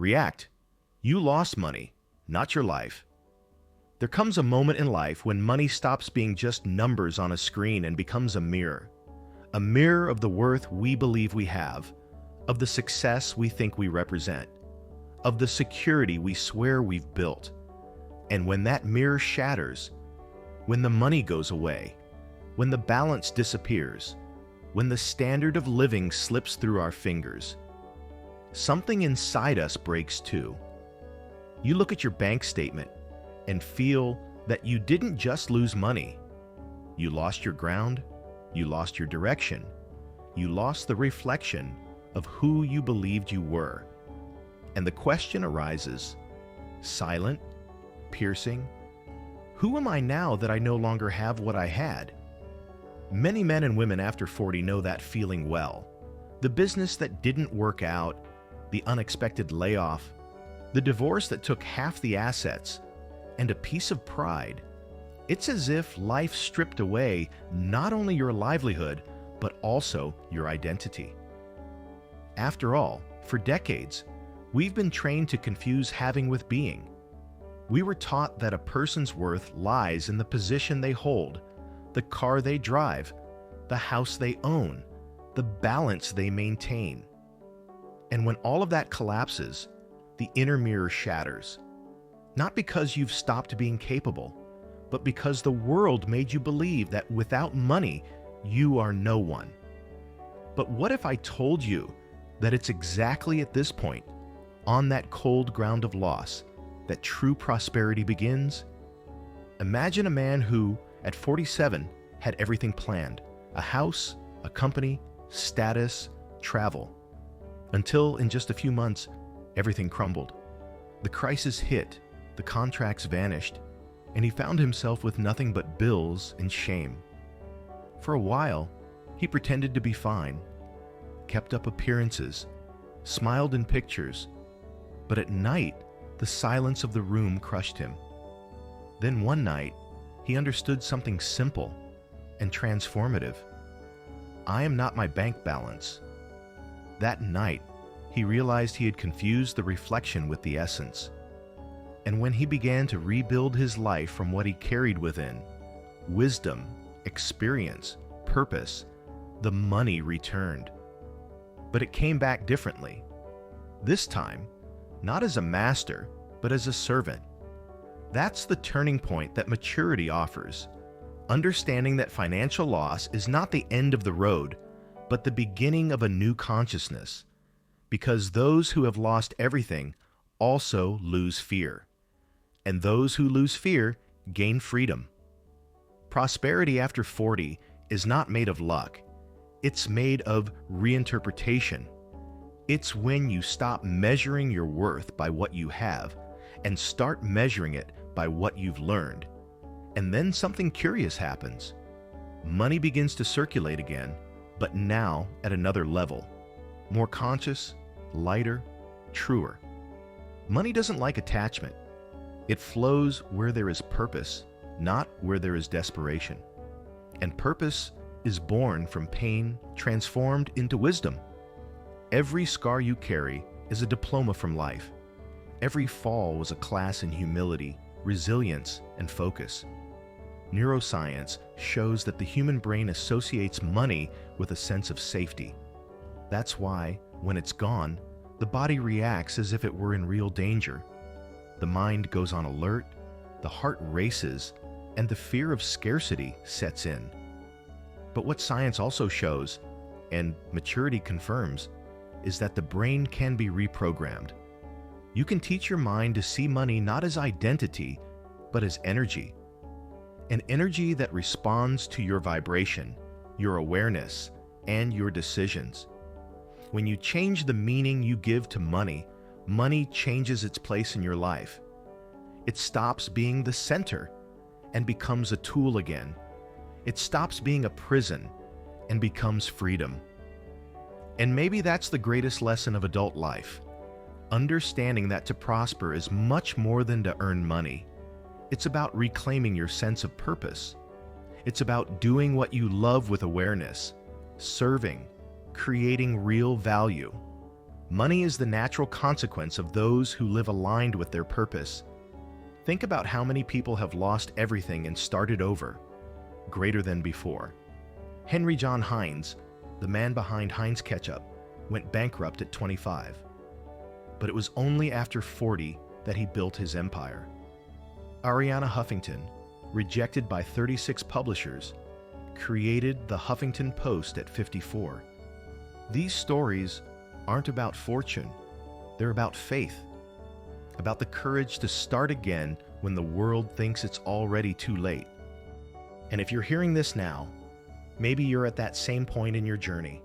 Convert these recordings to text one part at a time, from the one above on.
React. You lost money, not your life. There comes a moment in life when money stops being just numbers on a screen and becomes a mirror of the worth we believe we have, of the success we think we represent, of the security we swear we've built. And when that mirror shatters, when the money goes away, when the balance disappears, when the standard of living slips through our fingers, something inside us breaks too. You look at your bank statement and feel that you didn't just lose money. You lost your ground, you lost your direction, you lost the reflection of who you believed you were. And the question arises, silent, piercing, who am I now that I no longer have what I had? Many men and women after 40 know that feeling well. The business that didn't work out, the unexpected layoff, the divorce that took half the assets, and a piece of pride. It's as if life stripped away not only your livelihood, but also your identity. After all, for decades, we've been trained to confuse having with being. We were taught that a person's worth lies in the position they hold, the car they drive, the house they own, the balance they maintain. And when all of that collapses, the inner mirror shatters. Not because you've stopped being capable, but because the world made you believe that without money, you are no one. But what if I told you that it's exactly at this point, on that cold ground of loss, that true prosperity begins? Imagine a man who, at 47, had everything planned: a house, a company, status, travel. Until in just a few months, everything crumbled. The crisis hit, the contracts vanished, and he found himself with nothing but bills and shame. For a while, he pretended to be fine, kept up appearances, smiled in pictures, but at night, the silence of the room crushed him. Then one night, he understood something simple and transformative. I am not my bank balance. That night, he realized he had confused the reflection with the essence. And when he began to rebuild his life from what he carried within, wisdom, experience, purpose, the money returned. But it came back differently. This time, not as a master, but as a servant. That's the turning point that maturity offers. Understanding that financial loss is not the end of the road, but the beginning of a new consciousness. Because those who have lost everything also lose fear. And those who lose fear gain freedom. Prosperity after 40 is not made of luck. It's made of reinterpretation. It's when you stop measuring your worth by what you have and start measuring it by what you've learned. And then something curious happens. Money begins to circulate again, but now at another level. More conscious, lighter, truer. Money doesn't like attachment. It flows where there is purpose, not where there is desperation. And purpose is born from pain, transformed into wisdom. Every scar you carry is a diploma from life. Every fall was a class in humility, resilience, and focus. Neuroscience shows that the human brain associates money with a sense of safety. That's why, when it's gone, the body reacts as if it were in real danger. The mind goes on alert, the heart races, and the fear of scarcity sets in. But what science also shows, and maturity confirms, is that the brain can be reprogrammed. You can teach your mind to see money not as identity, but as energy. An energy that responds to your vibration, your awareness, and your decisions. When you change the meaning you give to money, money changes its place in your life. It stops being the center and becomes a tool again. It stops being a prison and becomes freedom. And maybe that's the greatest lesson of adult life. Understanding that to prosper is much more than to earn money. It's about reclaiming your sense of purpose. It's about doing what you love with awareness, serving, creating real value. Money is the natural consequence of those who live aligned with their purpose. Think about how many people have lost everything and started over, greater than before. Henry John Heinz, the man behind Heinz Ketchup, went bankrupt at 25. But it was only after 40 that he built his empire. Arianna Huffington, rejected by 36 publishers, created the Huffington Post at 54. These stories aren't about fortune, they're about faith, about the courage to start again when the world thinks it's already too late. And if you're hearing this now, maybe you're at that same point in your journey.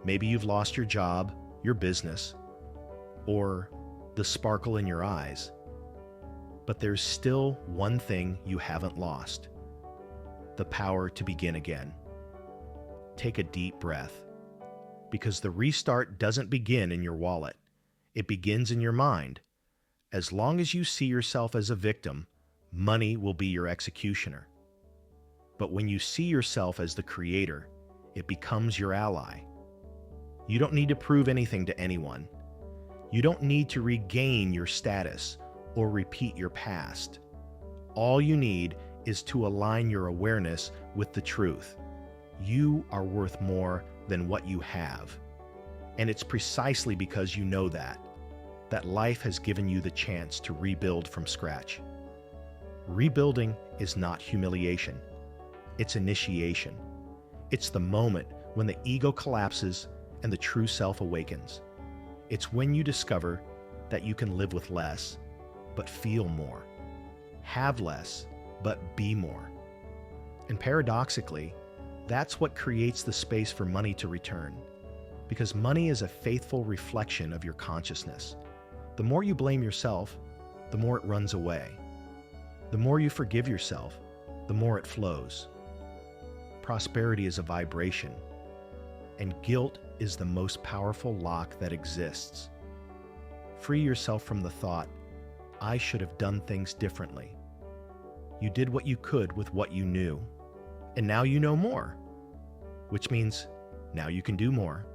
Maybe you've lost your job, your business, or the sparkle in your eyes. But there's still one thing you haven't lost: the power to begin again. Take a deep breath, because the restart doesn't begin in your wallet. It begins in your mind. As long as you see yourself as a victim, money will be your executioner. But when you see yourself as the creator, it becomes your ally. You don't need to prove anything to anyone. You don't need to regain your status or repeat your past. All you need is to align your awareness with the truth. You are worth more than what you have. And it's precisely because you know that life has given you the chance to rebuild from scratch. Rebuilding is not humiliation. It's initiation. It's the moment when the ego collapses and the true self awakens. It's when you discover that you can live with less, but feel more. Have less, but be more. And paradoxically, that's what creates the space for money to return. Because money is a faithful reflection of your consciousness. The more you blame yourself, the more it runs away. The more you forgive yourself, the more it flows. Prosperity is a vibration, and guilt is the most powerful lock that exists. Free yourself from the thought, I should have done things differently. You did what you could with what you knew, and now you know more, which means now you can do more.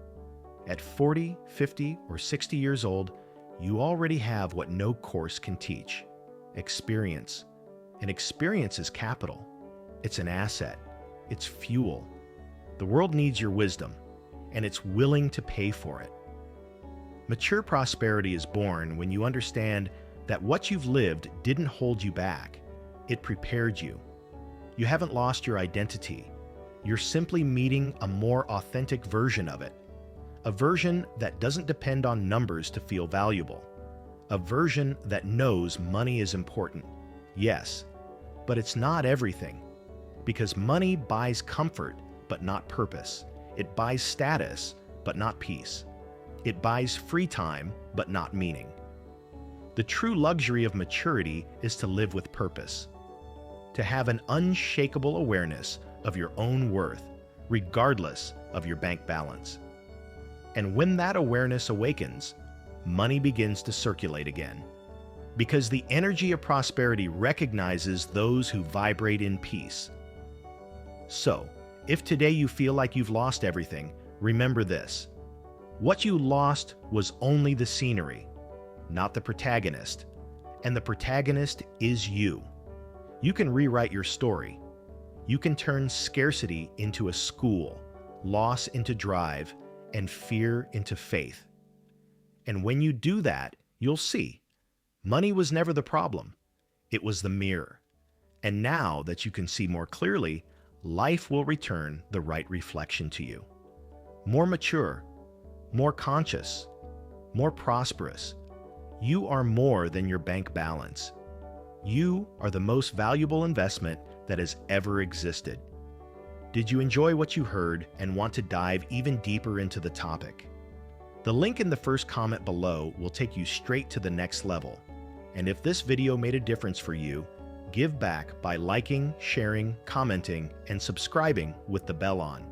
At 40, 50, or 60 years old, you already have what no course can teach: experience. And experience is capital. It's an asset. It's fuel. The world needs your wisdom, and it's willing to pay for it. Mature prosperity is born when you understand that what you've lived didn't hold you back. It prepared you. You haven't lost your identity. You're simply meeting a more authentic version of it. A version that doesn't depend on numbers to feel valuable. A version that knows money is important. Yes, but it's not everything. Because money buys comfort, but not purpose. It buys status, but not peace. It buys free time, but not meaning. The true luxury of maturity is to live with purpose. To have an unshakable awareness of your own worth, regardless of your bank balance. And when that awareness awakens, money begins to circulate again. Because the energy of prosperity recognizes those who vibrate in peace. So, if today you feel like you've lost everything, remember this. What you lost was only the scenery, not the protagonist. And the protagonist is you. You can rewrite your story. You can turn scarcity into a school, loss into drive, and fear into faith. And when you do that, you'll see. Money was never the problem. It was the mirror. And now that you can see more clearly, life will return the right reflection to you. More mature, more conscious, more prosperous. You are more than your bank balance. You are the most valuable investment that has ever existed. Did you enjoy what you heard and want to dive even deeper into the topic? The link in the first comment below will take you straight to the next level. And if this video made a difference for you, give back by liking, sharing, commenting, and subscribing with the bell on.